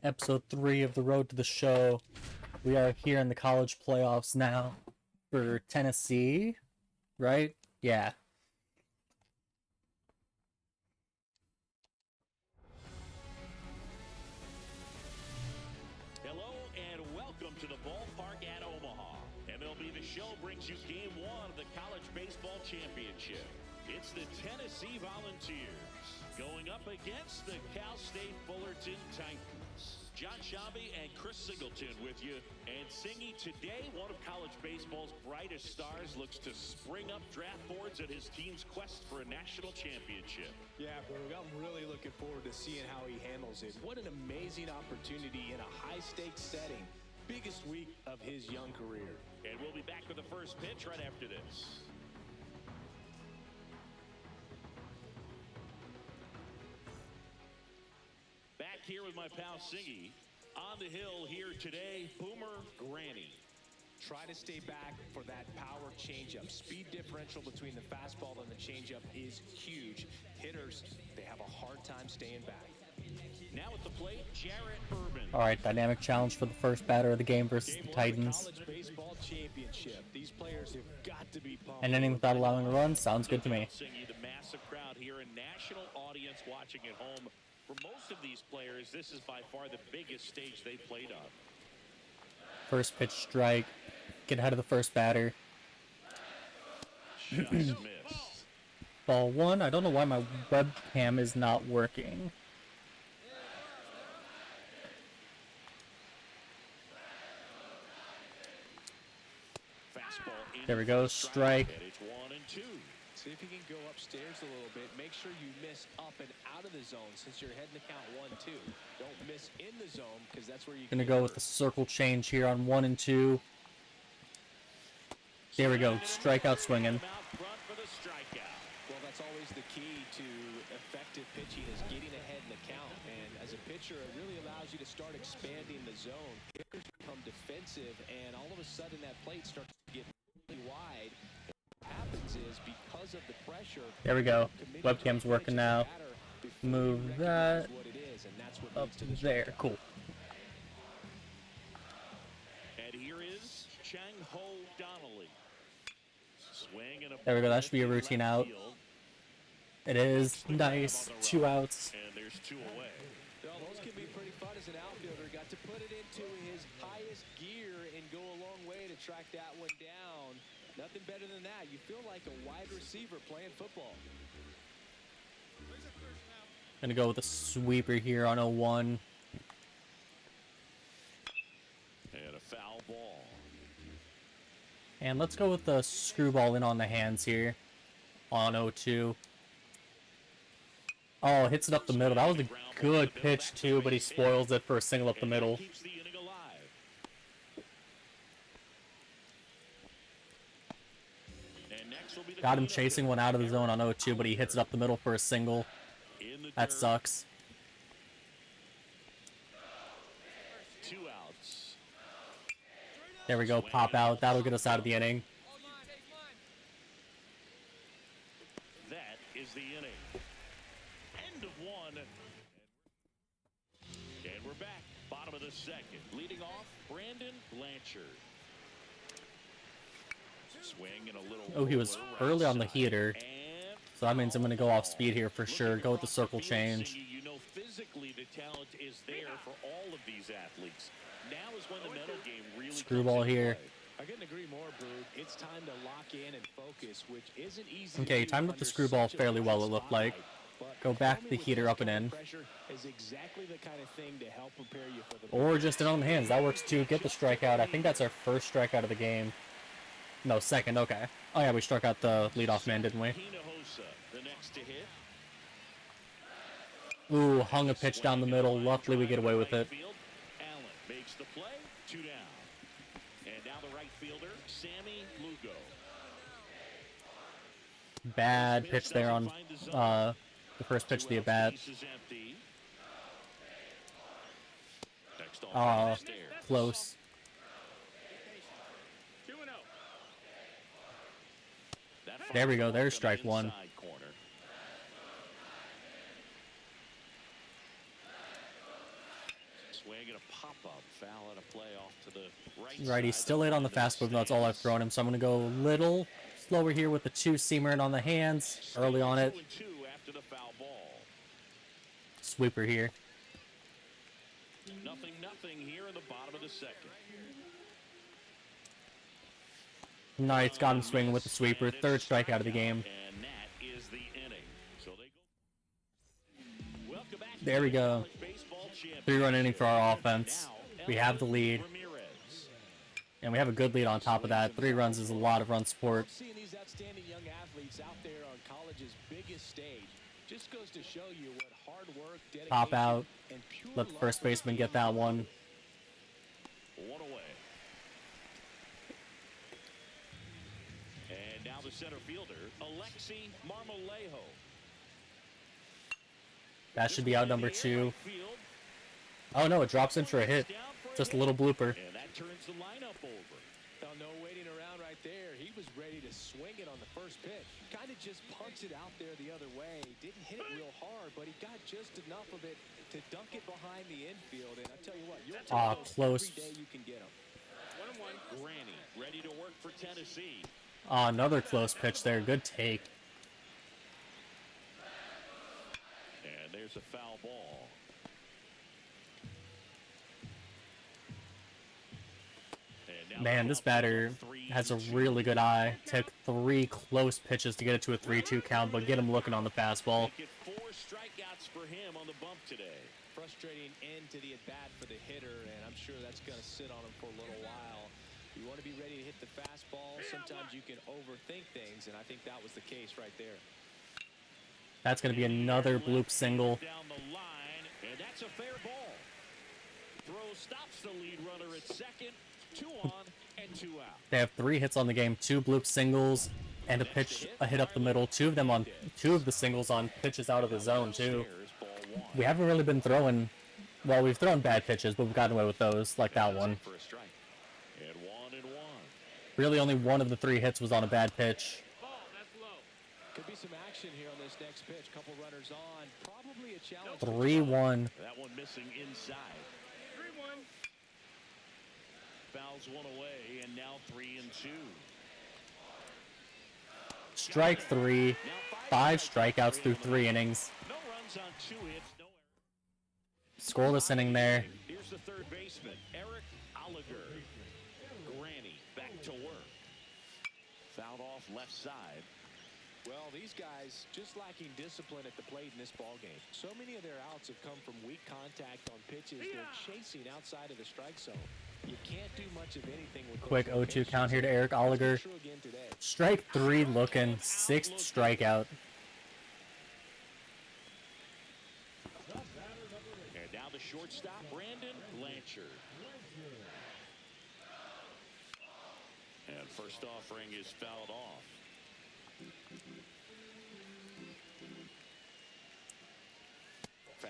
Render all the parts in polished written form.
Episode 3 of the Road to the Show. We are here in the college playoffs now for Tennessee, right? Yeah. Hello and welcome to the ballpark at Omaha. MLB The Show brings you Game 1 of the College Baseball Championship. It's the Tennessee Volunteers going up against the Cal State Fullerton Titans. John Shabby and Chris Singleton with you. And Singy, today one of college baseball's brightest stars looks to spring up draft boards at his team's quest for a national championship. Yeah, Berg, I'm really looking forward to seeing how he handles it. What an amazing opportunity in a high-stakes setting. Biggest week of his young career. And we'll be back with the first pitch right after this. Back here with my pal Singy. On the hill here today, Boomer Granny. Try to stay back for that power changeup. Speed differential between the fastball and the changeup is huge. Hitters, they have a hard time staying back. Now at the plate, Jarrett Urban. Alright, dynamic challenge for the first batter of the game versus the Titans. College baseball championship. These players have got to be pumped. An inning without allowing a run sounds good to me. The massive crowd here and national audience watching at home. For most of these players, this is by far the biggest stage they played on. First pitch strike. Get ahead of the first batter. Just missed. Ball one. I don't know why my webcam is not working. Fastball in There we go. Strike. and it's 1-2. See if you can go upstairs a little bit. Make sure you miss up and out of the zone since you're heading to count 1-2. Don't miss in the zone because that's where you Gonna go with the circle change here on 1 and 2. There we go. Strikeout swinging. Out front for the strikeout. Well, that's always the key to effective pitching is getting ahead in the count. And as a pitcher, it really allows you to start expanding the zone. Hitters become defensive, and all of a sudden that plate starts to get really wide. What happens is because of the pressure. There we go. Webcam's working now. Move that up there. Cool. And here is Chang Ho Donnelly. Swing and a There we go. That should be a routine out. field, It is. Nice. 2 outs. and there's 2 away. Well, those can be pretty fun as an outfielder. Got to put it into his highest gear and go a long way to track that one down. Nothing better than that. You feel like a wide receiver playing football. Gonna go with a sweeper here on 0-1. And a foul ball. And let's go with the screwball in on the hands here on 0-2. Oh, hits it up the middle. That was a good pitch too, but he spoils it for a single up the middle. Keeps the inning alive. And next will be the Got him cleanup chasing hitter, one out of the zone on Eric 0-2, but he hits it up the middle for a single. in the That dirt. sucks. 2 outs. There we go. Pop out. That'll get us out of the inning. That is the inning. End of 1. And we're back. Bottom of the second. Leading off, Brandon Blanchard. Swing and a little Oh, he was roller early on the right heater. side. And So that means I'm going to go off speed here for sure. Go with the circle change. You know physically the talent is there for all of these athletes. Now is when the mental game really Screwball comes into here. play. I couldn't agree more, Berg. It's time to lock in and focus, which isn't easy. Okay, to do timed up the under screwball such a fairly well, high it looked like. spotlight. But Go back performing the with heater this up and kind of in. pressure is exactly the kind of thing to help prepare you for the Or just in on the hands. That works too. Get the strikeout. I think that's our first strikeout of the game. No, second. Okay. Oh, yeah, we struck out the leadoff man, didn't we? Hinojosa, the next to hit. Ooh, hung a pitch down the middle. Luckily, we get away with it. Field. Allen makes the play. 2 down. And now the right fielder, Sammy Lugo. Bad pitch there on the first pitch of the at-bat. Bases empty. Next on the stairs. Close. 2-0. That There we go. fastball There's from strike one. inside corner. swing and a pop-up foul and a play off to the right. Right, he's still late on the fast move. That's all I've thrown him. So I'm going to go a little slower here with the 2-seamer in on the hands. Early on it. 2-2 after the foul ball. Sweeper here. 0-0 here in the bottom of the second. Nice, got him swinging with the sweeper. Third strikeout of the game. And that is the inning. So they go. Welcome back. There we go. 3-run inning for our offense. We have the lead. And we have a good lead on top of that. 3 runs is a lot of run support. Seeing these outstanding young athletes out there on college's biggest stage just goes to show you what hard work, dedication, Pop out. and pure Let the love first for the baseman game get that one. One away. And now the center fielder, Alexi Marmolejo. That should be out number 2. Oh no, it drops in for a hit. Just a little blooper. And that turns the lineup over. Now, no waiting around right there. He was ready to swing it on the first pitch. Kind of just punched it out there the other way. Didn't hit it real hard, but he got just enough of it to dunk it behind the infield. And I tell you what, you'll take those close. every day you can get them. 1-1. Granny ready to work for Tennessee. Another close pitch there. Good take. And there's a foul ball. Man, this batter has a really good eye. Took 3 close pitches to get it to a 3-2 count, but get him looking on the fastball. 4 strikeouts for him on the bump today. Frustrating end to the at-bat for the hitter, and I'm sure that's going to sit on him for a little while. You want to be ready to hit the fastball. Sometimes you can overthink things, and I think that was the case right there. That's going to be another bloop single. Down the line, and that's a fair ball. Throw stops the lead runner at second. 2 on and 2 out. They have 3 hits on the game, 2 bloop singles, and a hit up the middle. 2 of the singles on pitches out of the zone too. We haven't really been throwing. Well, we've thrown bad pitches, but we've gotten away with those, like that one. For a strike. And 1-1. Really, only one of the 3 hits was on a bad pitch. Could be some action here on this next pitch. Couple runners on. Probably a challenge. 3-1. That one missing inside. 3-1. Fouls one away, and now 3-2. Strike 3. 5 strikeouts through 3 innings. No runs on 2 hits, no Scoreless inning there. Here's the third baseman, Eric Oliger. Granny back to work. Fouled off left side. Well, these guys just lacking discipline at the plate in this ballgame. So many of their outs have come from weak contact on pitches they're chasing outside of the strike zone. You can't do much of anything with Quick those 0-2 count here to Eric Oliger. True again today. Strike 3 looking. 6th strikeout. And now the shortstop, Brandon Blanchard. And first offering is fouled off.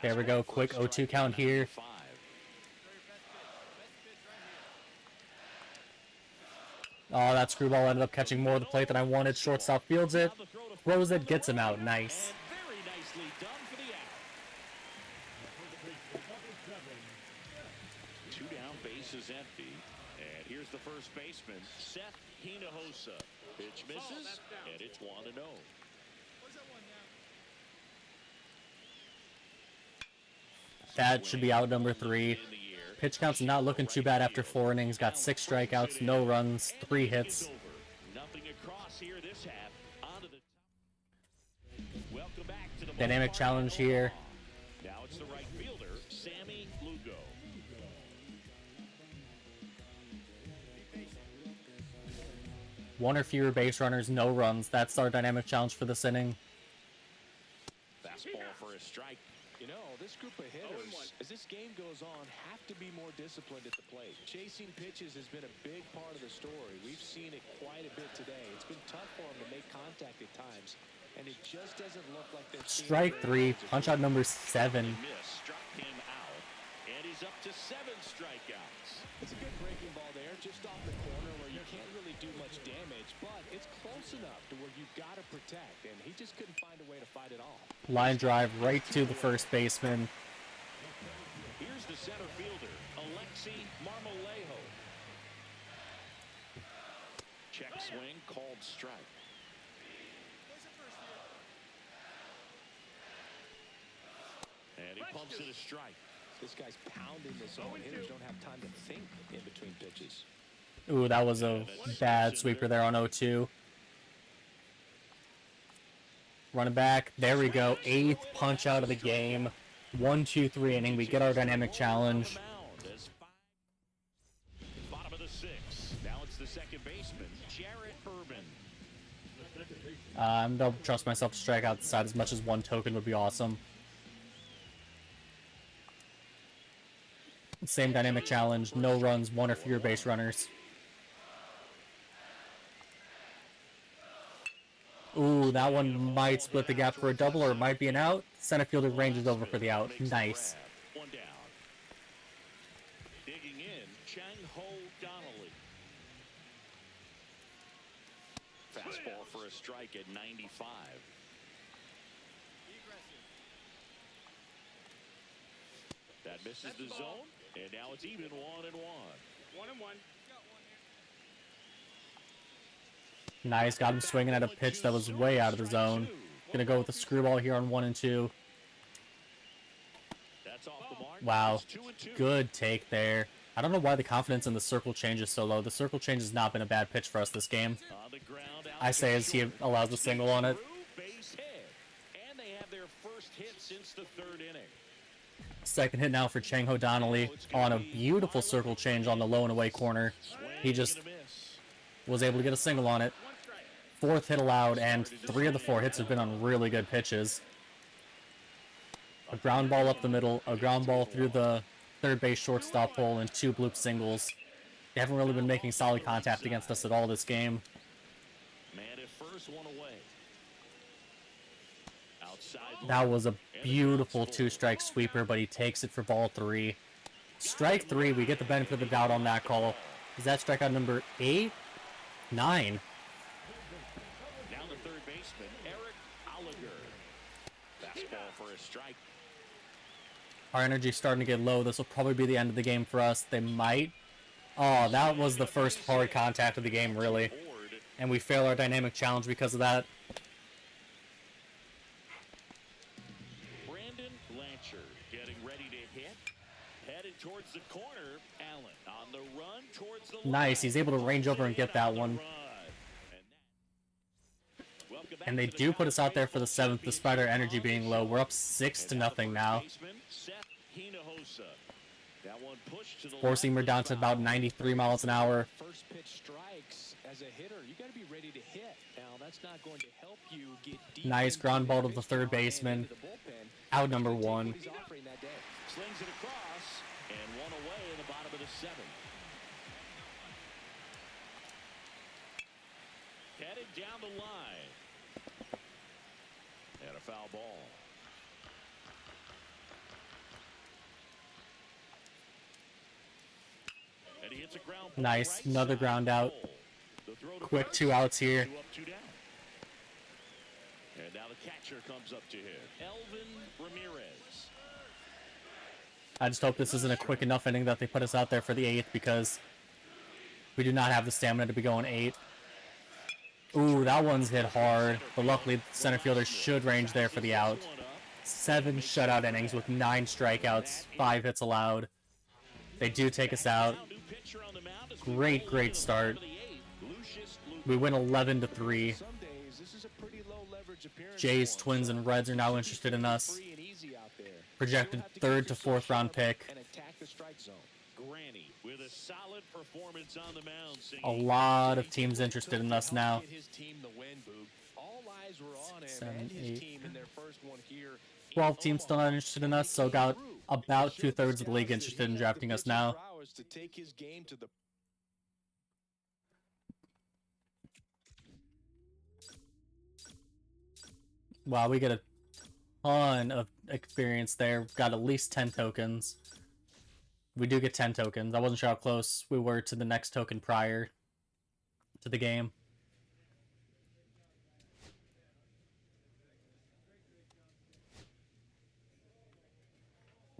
There we go. Quick 0-2 count here. 5. Oh, that screwball ended up catching more of the plate than I wanted. Shortstop fields it. Throws it. Gets him out. Nice. And very nicely done for the out. 2 down, base is empty. And here's the first baseman, Seth Hinojosa. Pitch misses, and it's 1-0. That should be out number 3. Pitch count's not looking too bad after 4 innings. Got 6 strikeouts, no runs, 3 hits. Nothing across here this half. Onto the welcome back to the Dynamic challenge here. Now it's the right fielder, Sammy Lugo. One or fewer base runners, no runs. That's our dynamic challenge for this inning. Fastball for a strike. You know, this group of hitters, as this game goes on, have to be more disciplined at the plate. Chasing pitches has been a big part of the story. We've seen it quite a bit today. It's been tough for them to make contact at times, and it just doesn't look like they're Strike 3, punch out number 7. Miss, struck him out, and he's up to 7 strikeouts. It's a good breaking ball there, just off the corner where you can't really do much damage, but it's close enough to where you've got to protect, and he just couldn't find a way to fight it off. Line drive right to the first baseman. Here's Here's the center fielder, Alexi Marmolejo. Check swing, called strike. And he pumps it a strike. This guy's pounding the zone. Hitters don't have time to think in between pitches. Ooh, that was a bad sweeper there on 0-2. Running back. There we go. 8th punch out of the game. 1-2-3 inning. We get our dynamic challenge. Bottom of the 6th. Now it's the second baseman, Jarrett Urban. I don't trust myself to strike out the side as much as 1 token would be awesome. Same dynamic challenge. No runs, 1 or fewer base runners. Ooh, that one might split the gap for a double, or it might be an out. Center fielder ranges over for the out. Nice. 1 down. Digging in, Chang-Ho Donnelly. Fastball for a strike at 95. That misses the zone, and now it's even 1-1. 1-1. Nice, got him swinging at a pitch that was way out of the zone. Gonna go with the screwball here on 1 and 2. That's off the mark. Wow, It's 2-2. good take there. I don't know why the confidence in the circle change is so low. The circle change has not been a bad pitch for us this game. On the ground, out I say to as he short. allows the single on it. Base hit. And they have their first hit since the 3rd inning. Second hit now for Chang-Ho Donnelly on a beautiful circle change on the low and away corner. He just And a miss. was able to get a single on it. 4th hit allowed, and 3 of the 4 hits have been on really good pitches. A ground ball up the middle, a ground ball through the third base shortstop hole, and 2 bloop singles. They haven't really been making solid contact against us at all this game. Man at first, 1 away. Outside That was a beautiful 2-strike sweeper, but he takes it for ball 3. Strike 3, we get the benefit of the doubt on that call. Is that strikeout number 8? 9. Now the third baseman, Eric Oliger. Fastball for a strike. Our energy's starting to get low. This will probably be the end of the game for us. They might. Oh, that was the first hard contact of the game, really. Board. And we fail our dynamic challenge because of that. Brandon Blanchard getting ready to hit. Headed towards the corner. Allen on the run towards the Nice. He's able to range over and get that one. run. Welcome back And they to the do put us out there for the College 7th, despite our energy being low. We're up 6-0 now. Seth Hinojosa. That one pushed to the Four-seamer left down to and about foul. 93 miles an hour. First pitch strikes as a hitter. You got to be ready to hit. Now that's not going to help you get deep. Nice into ground the ball to the pitch third count and baseman. into the bullpen. Out number Take 1. what he's offering that day. Slings it across and 1 away in the bottom of the 7th. Headed down the line. And a foul ball. And he hits a ground ball Nice. right Another side ground out. The throw to Quick first. 2 outs here. 2 up, 2 down. And now the catcher comes up to hit. Elvin Ramirez. I just hope this isn't a quick enough inning that they put us out there for the 8th, because we do not have the stamina to be going 8. Ooh, that one's hit hard, but luckily center fielder should range there for the out. 7 shutout innings with 9 strikeouts, 5 hits allowed. They do take us out. Great start. We win 11-3. Some days this is a pretty low leverage appearance. Jays, for him. Twins, and Reds are now interested in us. Free and easy out there. Projected You'll have to 3rd keep to yourself 4th round sharp pick. and attack the strike zone. Granny with a solid performance on the mound. A lot of teams interested in us now. Get his team the win, Boog. All eyes were on him 7, and his 8. team in their first one here. 12 teams still not interested in us, so got about 2/3 of the league interested in drafting us now. To take his game to the Wow, we get a ton of experience there. We've got at least 10 tokens. We do get 10 tokens. I wasn't sure how close we were to the next token prior to the game.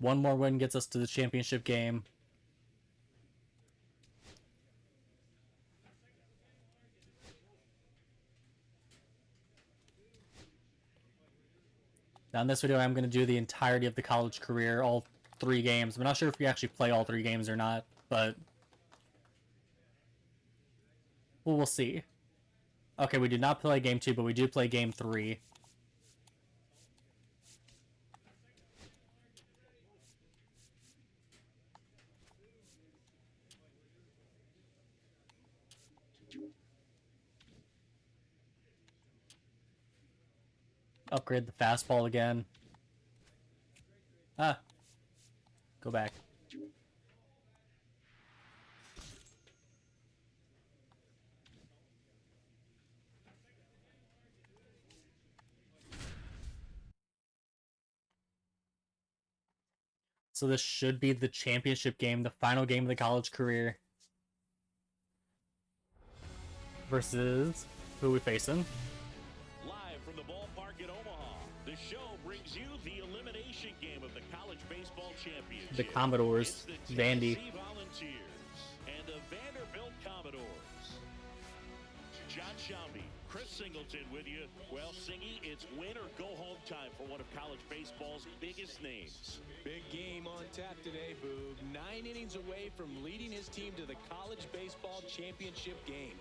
One more win gets us to the championship game. Now in this video, I'm going to do the entirety of the college career, all 3 games. I'm not sure if we actually play all 3 games or not, but we'll see. Okay, we did not play game 2, but we do play game 3. Upgrade the fastball again. Ah. Go back. So this should be the championship game, the final game of the college career. Versus who we facing? Live from the ballpark in Omaha, the show brings you the elimination game of the college baseball championship. The Commodores, It's the Vandy. Tennessee Volunteers and the Vanderbilt Commodores. John Shelby, Chris Singleton with you. Well, Singy, it's win or go home time for one of college baseball's biggest names. Big game on tap today, Boog. 9 innings away from leading his team to the college baseball championship game.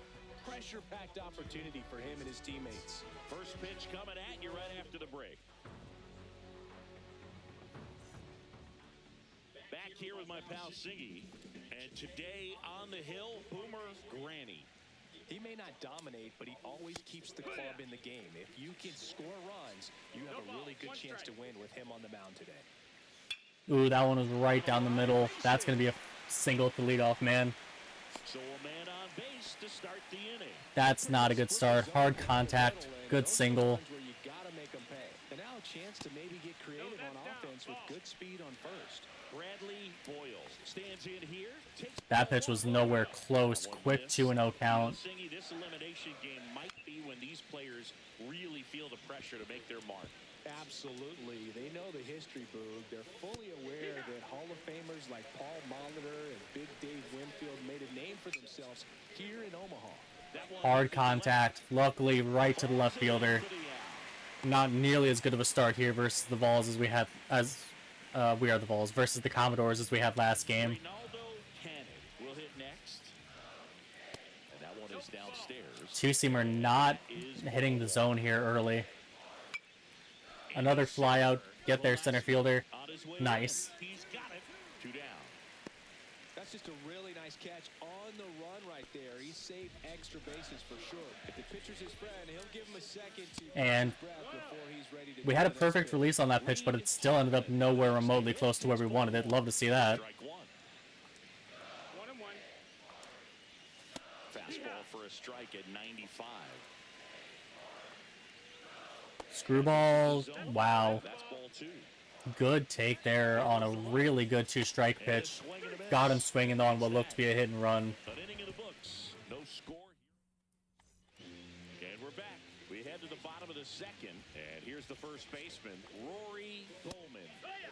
Pressure-packed opportunity for him and his teammates. First pitch coming at you right after the break. Back here with my pal Singy, and today on the hill, Boomer Granny. He may not dominate, but he always keeps the club in the game. If you can score runs, you have a really good chance to win with him on the mound today. Ooh, that one was right down the middle. That's going to be a single to lead off, man. So a man on base to start the inning. That's not a good start. Hard contact. Good single. Where you gotta make them pay. And now a chance to maybe get creative on offense with good speed on first. Bradley Boyle stands in here. That pitch was nowhere close. Quick 2-0 count. Singy, this elimination game might be when these players really feel the pressure to make their mark. Absolutely. They know the history, Boog. They're fully aware that Hall of Famers like Paul Molitor and Big Dave Winfield made a name for themselves here in Omaha. Hard contact. Luckily, right to the left fielder. Not nearly as good of a start here versus the Vols as we had we are the Vols versus the Commodores as we had last game. Ronaldo Cannon will hit next. And that one is downstairs. Two-seamer not hitting the zone here early. Another fly out. Get there, center fielder. Nice. He's got it. 2 down. That's just a really nice catch on the run right there. He saved extra bases for sure. If the pitcher's his friend, he'll give him a second to And breath before he's ready to we had a perfect release on that pitch, but it still ended up nowhere remotely close to where we wanted it. Love to see that. Strike 1. 1-1. Fastball for a strike at 95. Screwball. Wow. That's ball 2. Good take there on a really good 2-strike pitch. Got him swinging on what looked to be a hit and run. An inning in the books. No score here. And we're back. We head to the bottom of the second. And here's the first baseman, Rory Bowman.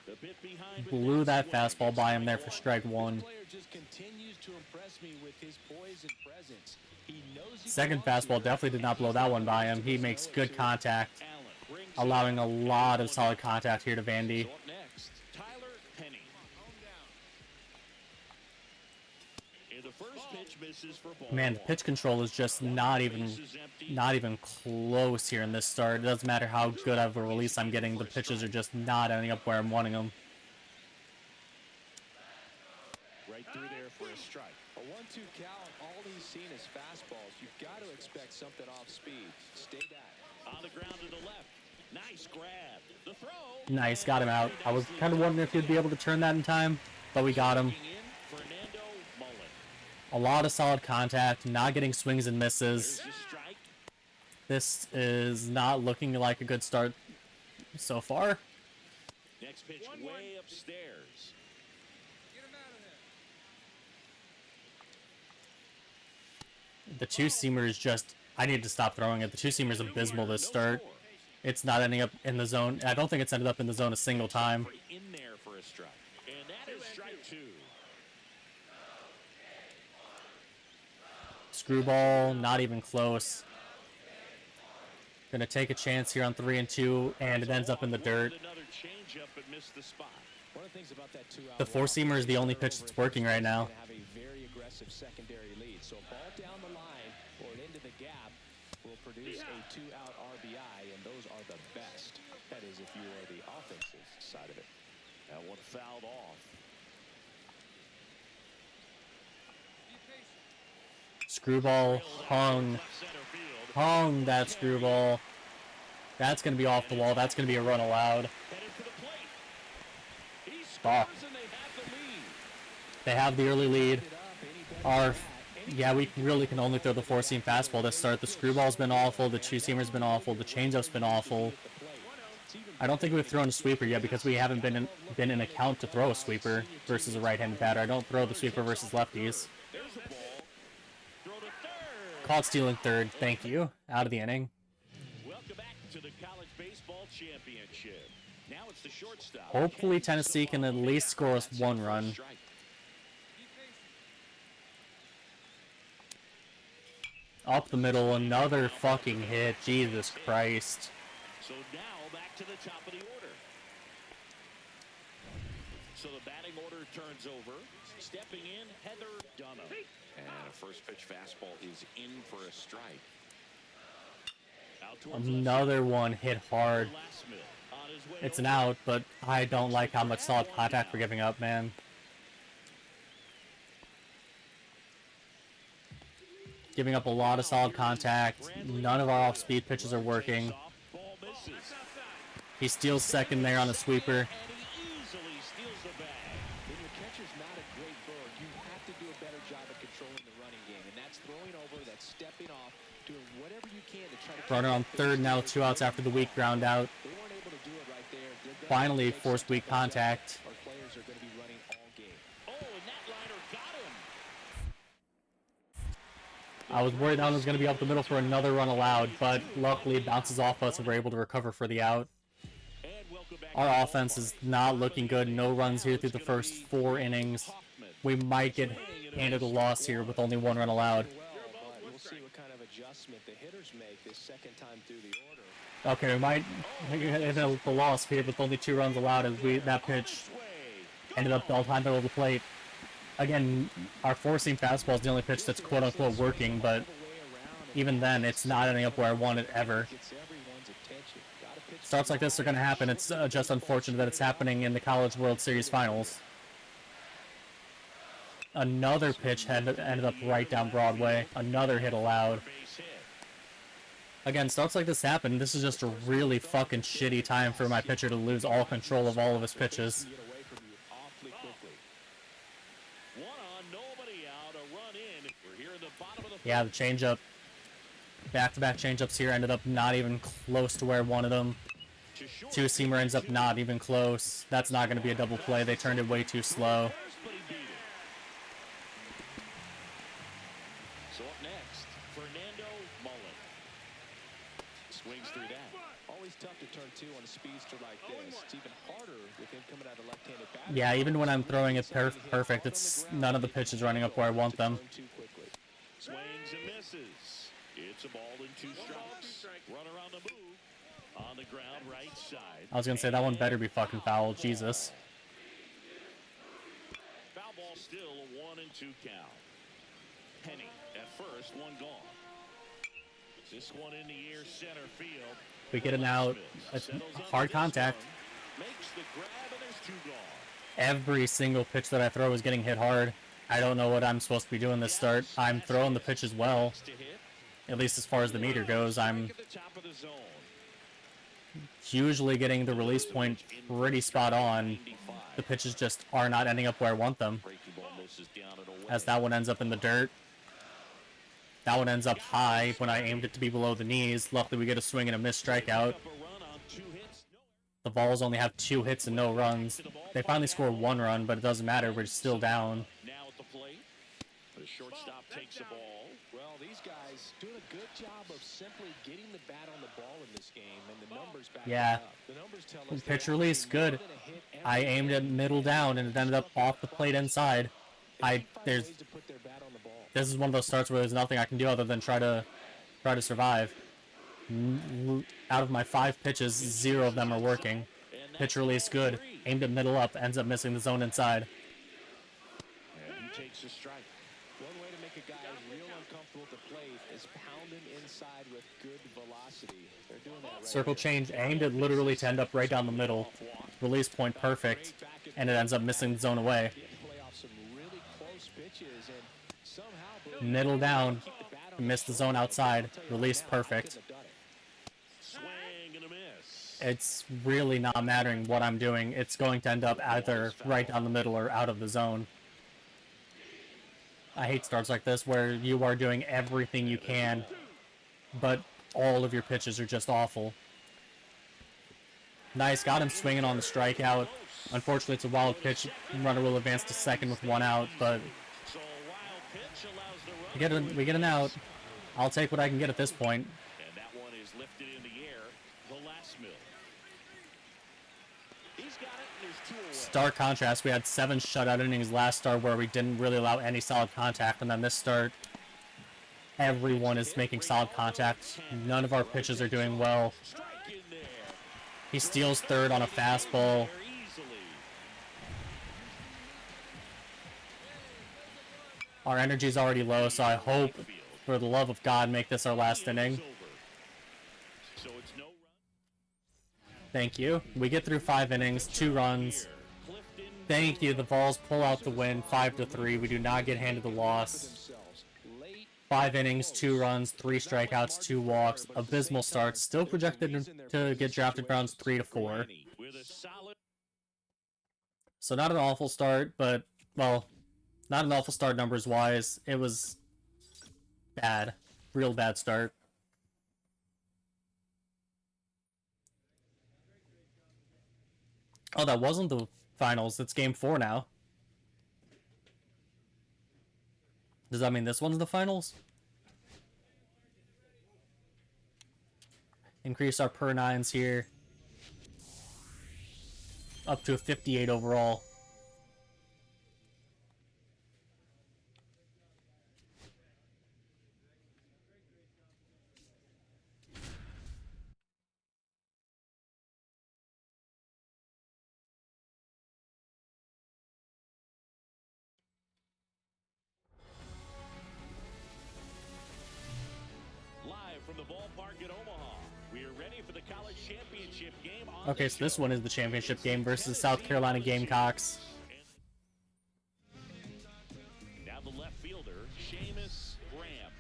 The bit behind Blew that fastball by him there for strike 1. The player just continues to impress me with his poise and presence. He knows he Second belongs fastball here. definitely did not blow that one by him. He makes good contact, Allen brings allowing a lot of solid contact here to Vandy. So up next, Tyler Penny. And the first pitch misses for ball Man, the 1. pitch control is just not even close here in this start. It doesn't matter how good of a release I'm getting. The pitches are just not ending up where I'm wanting them. Right through there for a strike. A 1-2 count, all he's seen is fastballs. You've got to expect something off speed. Stay back. On the ground to the left. Nice grab. The throw. Nice, got him out. I was kind of wondering if he'd be able to turn that in time, but we got him. Checking in, Fernando Mullen. A lot of solid contact, not getting swings and misses. There's a strike. This is not looking like a good start so far. Next pitch way upstairs. The two-seamer is just... I need to stop throwing it. The two-seamer is abysmal this start. It's not ending up in the zone. I don't think it's ended up in the zone a single time. In there for a strike. Screwball, not even close. Gonna take a chance here on 3 and 2, and it ends up in the dirt. One of the things about that two-out The four-seamer is the only pitch that's working right now. have a very aggressive secondary lead. So a ball down the line or into the gap will produce a two-out RBI, and those are the best. That is, if you are the offensive side of it. That one fouled off. Screwball hung that screwball. That's gonna be off the wall. That's gonna be a run allowed. Headed for the plate. He Fuck. scores and they have the lead. They have the early lead. Yeah, we really can only throw the four-seam fastball to start. The screwball's been awful. The two-seamer's been awful. The changeup's been awful. I don't think we've thrown a sweeper yet because we haven't been in account to throw a sweeper versus a right-handed batter. I don't throw the sweeper versus lefties. There's a ball. Throw to third. Caught stealing third. Thank you. Out of the inning. Welcome back to the College Baseball Championship. Now it's the shortstop. Hopefully Tennessee can at least score us one run. Up the middle, another fucking hit. Jesus Christ. So now back to the top of the order. So the batting order turns over. Stepping in, Heather Dunham. And a first pitch fastball is in for a strike. Out towards left Another one hit hard. center, Glassmill on his way It's an over. out, but I don't like how much solid contact we're giving up, man. Giving up a lot of solid contact. None of our off-speed pitches are working. Ball misses. He steals second there on a sweeper. And he easily steals the bag. When your catcher's not a great bird, you have to do a better job at controlling the running game. And that's throwing over, that's stepping off, doing whatever you can to try to... Runner on third now, 2 outs after the weak ground out. They weren't able to do it right there. They're gonna Finally take forced some weak steps back. contact. Our players are going to be running all game. Oh, and that liner got him. I was worried that one was going to be up the middle for another run allowed, but luckily it bounces off us and we're able to recover for the out. And welcome back Our offense is not looking good. No runs here through the first 4 innings. We might get handed a loss here with only 1 run allowed. Well, but we'll see what kind of adjustment the hitters make this second time through the order. Okay, we might end up with a loss here with only 2 runs allowed as that pitch ended up all time middle of the plate. Again, our four-seam fastball is the only pitch that's quote-unquote working, but even then, it's not ending up where I want it ever. Gets everyone's attention. Gotta pitch Starts like this are going to happen. It's just unfortunate that it's happening in the College World Series Finals. Another pitch ended up right down Broadway. Another hit allowed. base hit. Again, starts like this happen. This is just a really fucking shitty time for my pitcher to lose all control of all of his pitches. get away from you awfully quickly. One on, nobody out, a run in. We're here in the bottom of the Yeah, the changeup. Back-to-back changeups here ended up not even close to where I wanted them. to short. Two-seamer ends up not even close. That's not going to be a double play. They turned it way too slow. But he beat it. So up next, Fernando Mullen. Swings through that. Always tough to turn two on a speedster like this. It's even harder with him coming out of left-handed batter. Yeah, even when I'm throwing it perfect, it's none of the pitches running up where I want them. Turn too quickly. Swings and misses. It's a ball in 2 strikes. Runner on the move. On the ground, right side. I was going to say, that one better be fucking foul. Jesus. Foul ball still a 1 and 2 count. Penny at first, one gone. This one in the air, center field. We get it out. It's hard contact. Makes the grab and there's 2 gone. Every single pitch that I throw is getting hit hard. I don't know what I'm supposed to be doing this start. I'm throwing the pitches well, To hit. at least as far as the meter goes. I'm At the top of the zone. usually getting the release point pretty spot on. The pitches just are not ending up where I want them. Breaking ball misses down and away. As that one ends up in the dirt. That one ends up high when I aimed it to be below the knees. Luckily, we get a swing and a missed strikeout. Up a run on 2 hits. The Vols only have 2 hits and no runs. They finally score 1 run, but it doesn't matter. We're still down. Now at the plate. The shortstop takes the ball. Well, these guys doing a good job of simply getting the bat on the ball in this game, and the numbers back Yeah. it up. The numbers tell us Pitch they're release, actually more good. than a hit I every aimed it middle down and it ended up off the plate inside. They find There's ways to put their bat on the ball. This is one of those starts where there's nothing I can do other than try to survive. Out of my 5 pitches, 0 of them are working. Pitch release good. Aimed at middle up, ends up missing the zone inside. And he takes a strike. One way to make a guy real uncomfortable at the plate is pound him inside with good velocity. They're doing that right Circle here. change, aimed at literally to end up right down the middle. Release point perfect, and it ends up missing the zone away. He had to play off some really close pitches, and somehow Middle down, missed the zone outside. Release perfect. Swing and a miss. It's really not mattering what I'm doing. It's going to end up either right down the middle or out of the zone. I hate starts like this where you are doing everything you can, but all of your pitches are just awful. Nice, got him swinging on the strikeout. Unfortunately, it's a wild pitch. Runner will advance to second with 1 out, but So a wild pitch allows the run. we get an out. I'll take what I can get at this point. And that one is lifted in the air. Velasquez. He's got it, and there's 2 away. Stark contrast, we had 7 shutout innings last start where we didn't really allow any solid contact, and then this start, everyone is making solid contact. None of our pitches are doing well. Strike in there. He steals third on a fastball. There easily. Our energy's already low, so I hope, for the love of God, make this our last inning. So it's no run. Thank you. We get through 5 innings, 2 runs. Clifton Thank you. The Vols pull out the win, 5-3. We do not get handed the loss. themselves late. 5 innings, 2 runs, 3 strikeouts, 2 walks. Abysmal start. Still projected to get drafted rounds 3 to 4. with a solid. So not an awful start, but, well, not an awful start numbers-wise. It was bad. Real bad start. Oh, that wasn't the finals. It's game 4 now. Does that mean this one's the finals? Increase our per 9s here. Up to a 58 overall. Live from the ballpark at Omaha, we are ready for the college championship game on Okay, so this one is the championship game versus the South Carolina Gamecocks. Now the left fielder, Seamus Graham.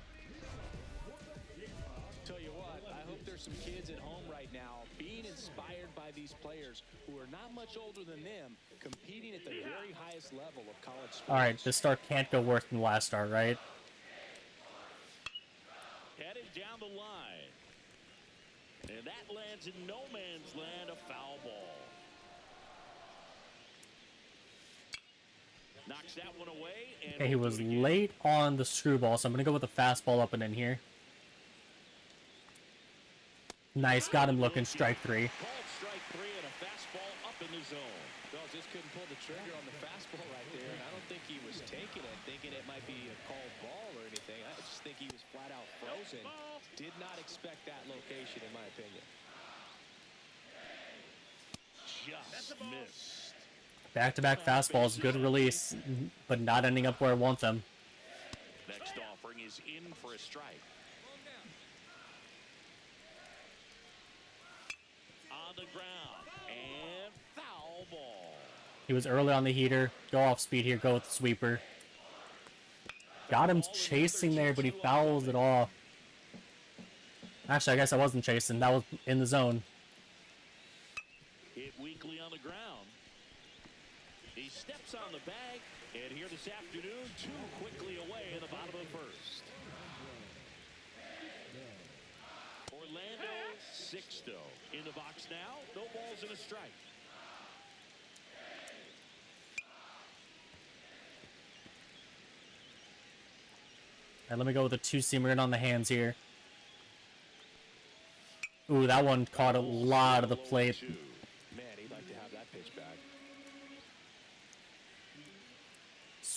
Tell you what, I hope there's some kids at home right now being inspired by these players who are not much older than them, competing at the very highest level of college sports. Alright, this start can't go worse than the last start, right? Headed down the line. And that lands in no man's land, a foul ball. Knocks that one away. And Okay, he was late on the screwball, so I'm going to go with a fastball up and in here. Nice, got him looking, strike 3. Called strike 3 and a fastball up in the zone. Well, just couldn't pull the trigger on the fastball right there, and I don't think he was taking it, thinking it might be a called ball or anything. I just think he was flat out frozen. Did not expect that location, in my opinion. Just missed. Back-to-back fastballs, good release, but not ending up where I want them. Next offering is in for a strike. On the ground and foul ball. He was early on the heater. Go off speed here, go with the sweeper. Got him chasing there, but he fouls it off. Actually, I guess I wasn't chasing. That was in the zone. Hit weakly on the ground. He steps on the bag, and here this afternoon, 2 quickly away in the bottom of the first. Orlando Sixto in the box now. No balls and a strike. And let me go with a 2-seamer in on the hands here. Ooh, that one caught a lot of the plate. Man, he'd like to have that pitch back.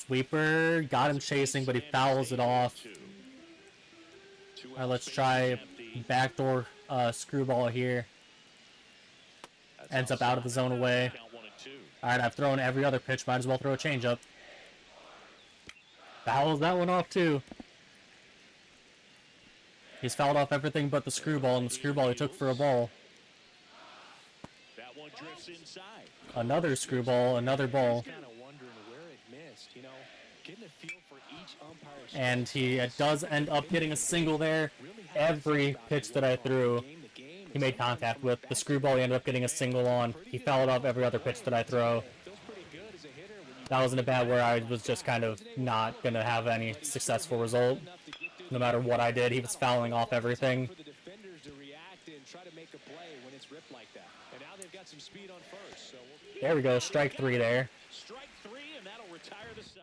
Sweeper, got him chasing, but he fouls it off. Alright, let's try backdoor screwball here. Ends up out of the zone away. Alright, I've thrown every other pitch, might as well throw a changeup. Fouls that one off too. He's fouled off everything but the screwball, and the screwball he took for a ball. That one drifts inside. Another screwball, another ball. Kind of wondering where it missed, you know, getting a feel for each umpire's And he does end up getting a single there. Every pitch that I threw, he made contact with. The screwball he ended up getting a single on. He fouled off every other pitch that I throw. That wasn't a bad where I was just kind of not going to have any successful result. No matter what I did, he was fouling off everything. There we go, strike 3 there. Strike 3, and that'll retire the side.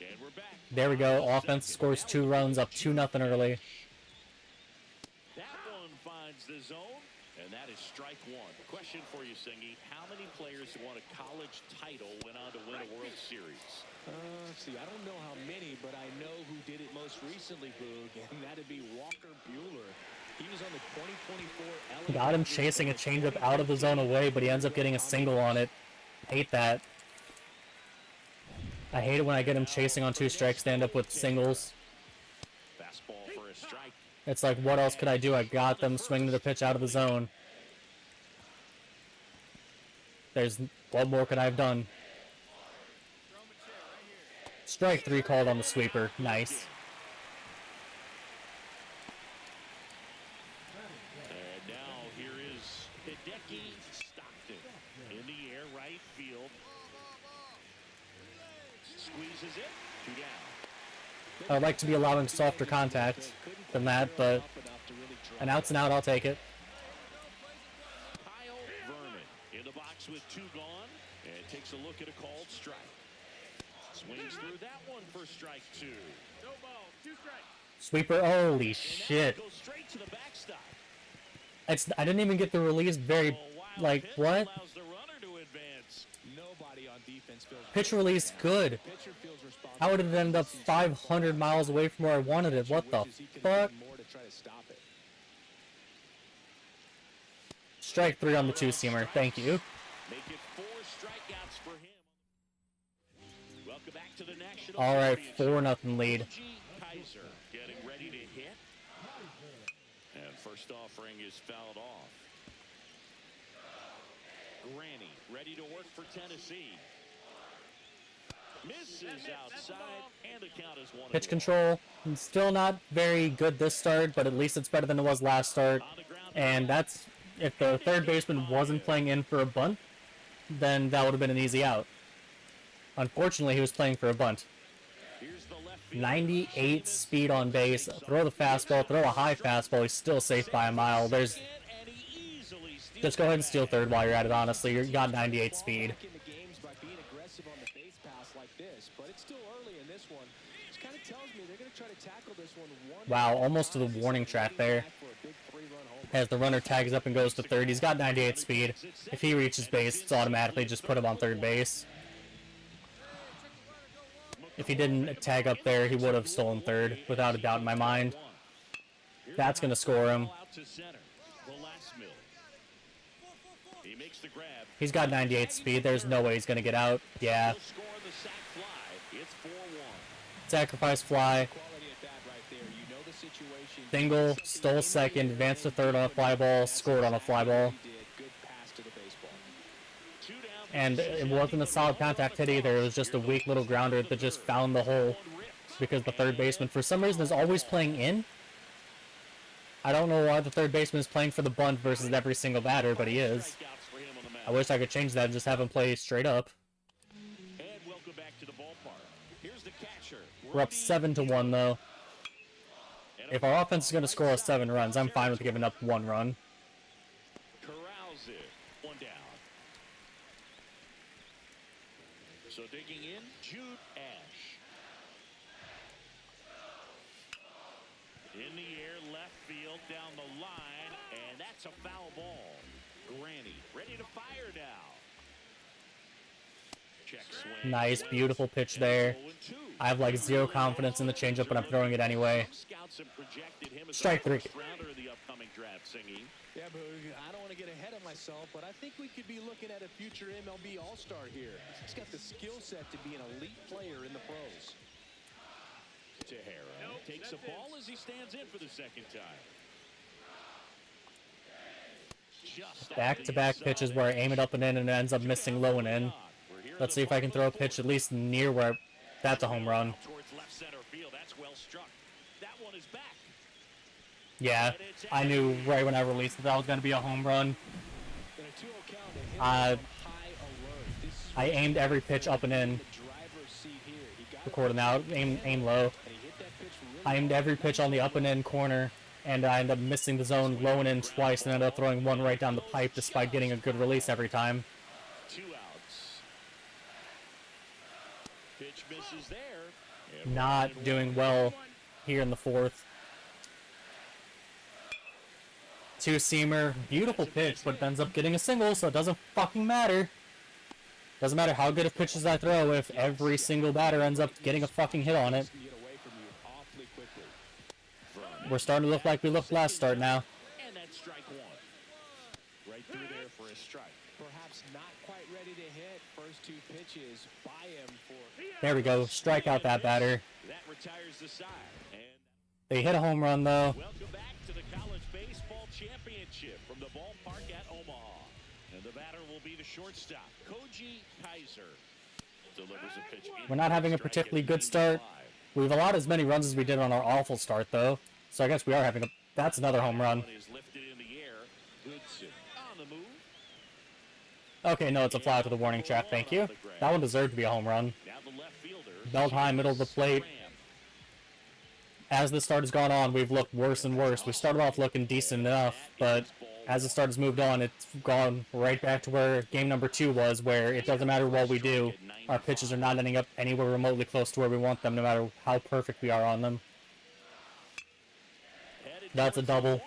And we're back. There we go, offense scores 2 runs, up 2-0 early. That one finds the zone, and that is strike 1. Question for you, Singy. How many players who won a college title went on to win a World Series? Let's see, I don't know how many, but I know who did it most recently, Boog, and that'd be Walker Buehler. He was on the 2024 Got him chasing a changeup out of the zone away, but he ends up getting a single on it. Hate that. I hate it when I get him chasing on 2 strikes to end up with singles. Fastball for a strike. It's like, what else could I do? I got them swinging the pitch out of the zone. What more could I have done? Strike 3 called on the sweeper. Nice. And now here is Hideki Stockton in the air, right field. Squeezes it. 2 down. I'd like to be allowing softer contact than that, but an out's an out, I'll take it. Kyle Vernon in the box with 2 gone, and takes a look at a called strike. Swings through that one for strike 2. No ball. 2 strikes. Sweeper, holy shit. Goes straight to the backstop. I didn't even get the release very, like, what? Allows the runner to advance. Nobody on defense feels Pitch release, good. pitcher feels responsible. How would it end up 500 miles away from where I wanted it? What the fuck? More to try to stop it. Strike 3 on the 2-seamer, thank you. Make it 4 strikeouts for him. Welcome back to the National Alright, Championship. 4-0 lead. Kaiser getting ready to hit. And first offering is fouled off. Granny ready to work for Tennessee. Misses outside, and the count is 1-1. Pitch control, still not very good this start, but at least it's better than it was last start. And that's, if the third baseman wasn't playing in for a bunt, then that would have been an easy out. Unfortunately, he was playing for a bunt. 98 speed on base. Throw the fastball, throw a high fastball. He's still safe by a mile. Just go ahead and steal third while you're at it, honestly. You got 98 speed. Wow, almost to the warning track there. As the runner tags up and goes to third, he's got 98 speed. If he reaches base, it's automatically just put him on third base. If he didn't tag up there, he would have stolen third, without a doubt in my mind. That's going to score him. He's got 98 speed. There's no way he's going to get out. Yeah. Sacrifice fly. Single, stole second, advanced to third on a fly ball, scored on a fly ball. And it wasn't a solid contact hit either. It was just a weak little grounder that just found the hole because the third baseman, for some reason, is always playing in. I don't know why the third baseman is playing for the bunt versus every single batter, but he is. I wish I could change that and just have him play straight up. We're up 7-1 though. If our offense is going to score us 7 runs, I'm fine with giving up 1 run. Corrals it. 1 down. So digging in, Jude Ash. In the air, left field, down the line, and that's a foul ball. Granny ready to fire now. Nice, beautiful pitch there. I have like zero confidence in the changeup, but I'm throwing it anyway. Strike 3. Yeah, but I don't want to get ahead of myself, but I think we could be looking at a future MLB All-Star here. He's got the skill set to be an elite player in the pros. Tejera takes a ball as he stands in for the second time. Back-to-back pitches where I aim it up and in and it ends up missing low and in. Let's see if I can throw a pitch at least near where... That's a home run. Yeah, I knew right when I released it that was going to be a home run. I aimed every pitch up and in. Recording out, aim low. I aimed every pitch on the up and in corner, and I ended up missing the zone low and in twice, and ended up throwing one right down the pipe despite getting a good release every time. 2 outs. Pitch misses there. Not doing well here in the 4th. Two-seamer, beautiful pitch, but it ends up getting a single, so it doesn't fucking matter. Doesn't matter how good of pitches I throw if every single batter ends up getting a fucking hit on it. We're starting to look like we looked last start now. And that's strike 1. Right through there for a strike. Perhaps not quite ready to hit. First 2 pitches by him for... There we go. Strike out that batter. That retires the side. And They hit a home run, though. welcome back to the College Baseball Championship from the ballpark at Omaha. And the batter will be the shortstop, Koji Kaiser. Delivers a pitch. We're not having a particularly good start. We've allowed as many runs as we did on our awful start, though. So I guess we are having a... That's another home run. Is lifted in the air. Goodson on the move. Okay, no, it's a fly to the warning track. Thank you. That one deserved to be a home run. Now the left fielder. Belt high, middle of the plate. As the start has gone on, we've looked worse and worse. We started off looking decent enough, but as the start has moved on, it's gone right back to where game number 2 was, where it doesn't matter what we do. Our pitches are not ending up anywhere remotely close to where we want them, no matter how perfect we are on them. That's a double.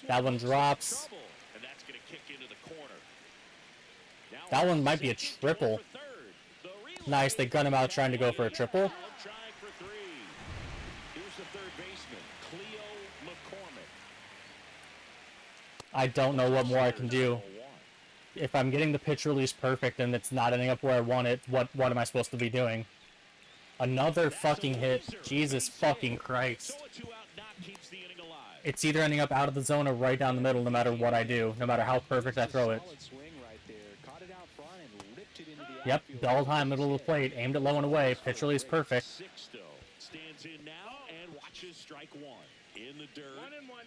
That one drops. That one might be a triple. Nice, they gun him out trying to go for a triple. I don't know what more I can do. If I'm getting the pitch release perfect and it's not ending up where I want it, what am I supposed to be doing? Another fucking hit. Jesus fucking Christ. It's either ending up out of the zone or right down the middle no matter what I do, no matter how perfect I throw it. Yep, belt high, middle of the plate, aimed it low and away, pitch release perfect. Stands in now and watches strike 1 in the dirt. 1-1.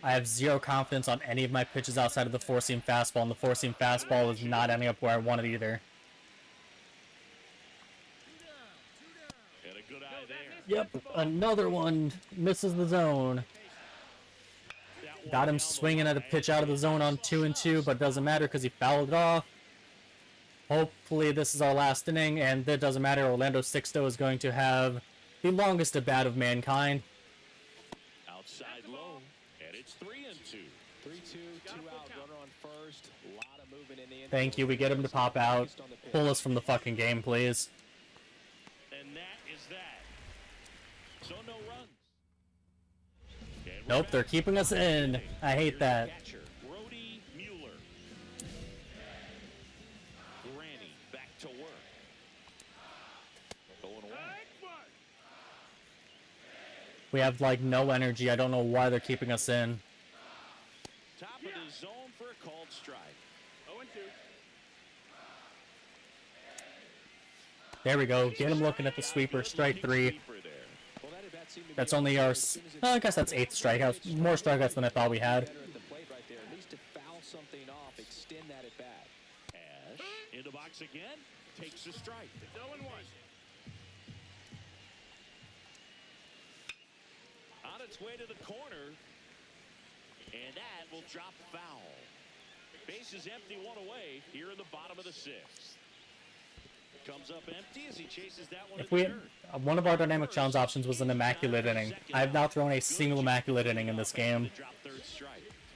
I have zero confidence on any of my pitches outside of the four-seam fastball, and the four-seam fastball is not ending up where I want it either. And a good eye there. Yep, another one misses the zone. Got him swinging at a pitch out of the zone on 2-2, but it doesn't matter because he fouled it off. Hopefully this is our last inning, and it doesn't matter. Orlando Sixto is going to have the longest at bat of mankind. Outside low, and it's 3-2. 3-2, 2 out, runner on first. A lot of movement in the infield. Thank you. We get him to pop out. Pull us from the fucking game, please. And that is that. So no runs. Nope, they're keeping us in. I hate that. Catcher, Brody Mueller. Granny back to work. Going away. We have, like, no energy. I don't know why they're keeping us in. Top of the zone for a called strike. 0-2. There we go. Get him looking at the sweeper. Strike 3. That's only our... I guess that's 8th strikeouts. More strikeouts than I thought we had. At least to foul something off, extend that at bat. Ash in the box again. Takes a strike. 0-1. On its way to the corner. And that will drop foul. Base is empty, one away here in the bottom of the 6th. Comes up empty as he chases that one. If we... one of our dynamic challenge options was an immaculate inning. I have not thrown a single immaculate inning in this game.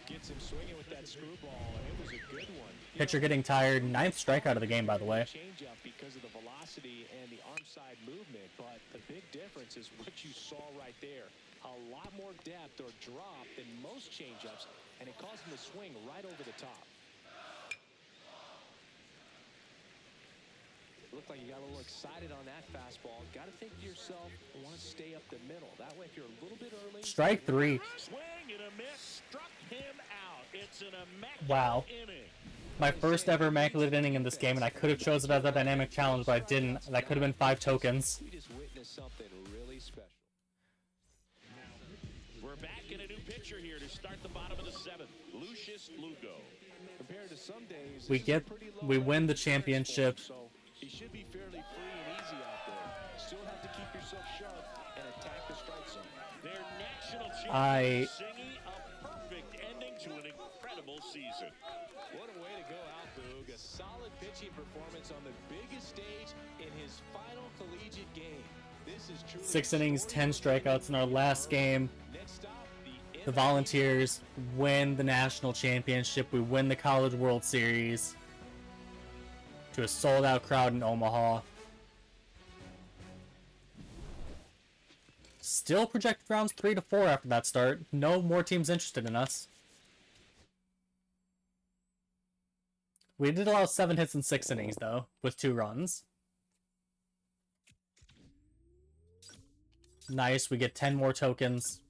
Gets him swinging with that screwball, and it was a good one. Pitcher getting tired. 9th strikeout of the game, by the way. Changeup because of the velocity and the arm side movement, but the big difference is what you saw right there. A lot more depth or drop than most changeups, and it caused him to swing right over the top. Looked like you got a little excited on that fastball. Got to think to yourself, want to stay up the middle. That way, if you're a little bit early. Strike 3. Swing and a miss, struck him out. It's an immaculate Wow. inning. My first ever immaculate inning in this game, and I could have chosen it as a dynamic challenge, but I didn't. That could have been 5 tokens. We just witnessed something really special. We're back in a new pitcher here to start the bottom of the 7th. Lucius Lugo. Compared to some days, We win the championship. so he should be fairly free and easy out there. Still have to keep yourself sharp and attack the strike zone. Their national I- champion singing a perfect ending to an incredible season. What a way to go out, Boog. A solid pitching performance on the biggest stage in his final collegiate game. This is truly 6 innings, 10 strikeouts in our last game. Next stop, The Volunteers win the national championship. We win the College World Series to a sold-out crowd in Omaha. Still projected rounds 3 to 4 after that start. No more teams interested in us. We did allow 7 hits in 6 innings, though, with 2 runs. Nice, we get 10 more tokens.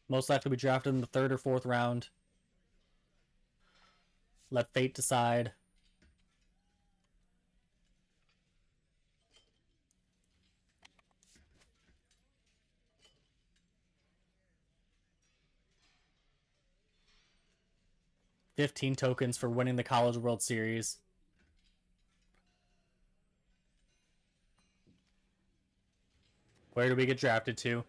Most likely be drafted in the 3rd or 4th round. Let fate decide. $15 tokens for winning the College World Series. Where do we get drafted to?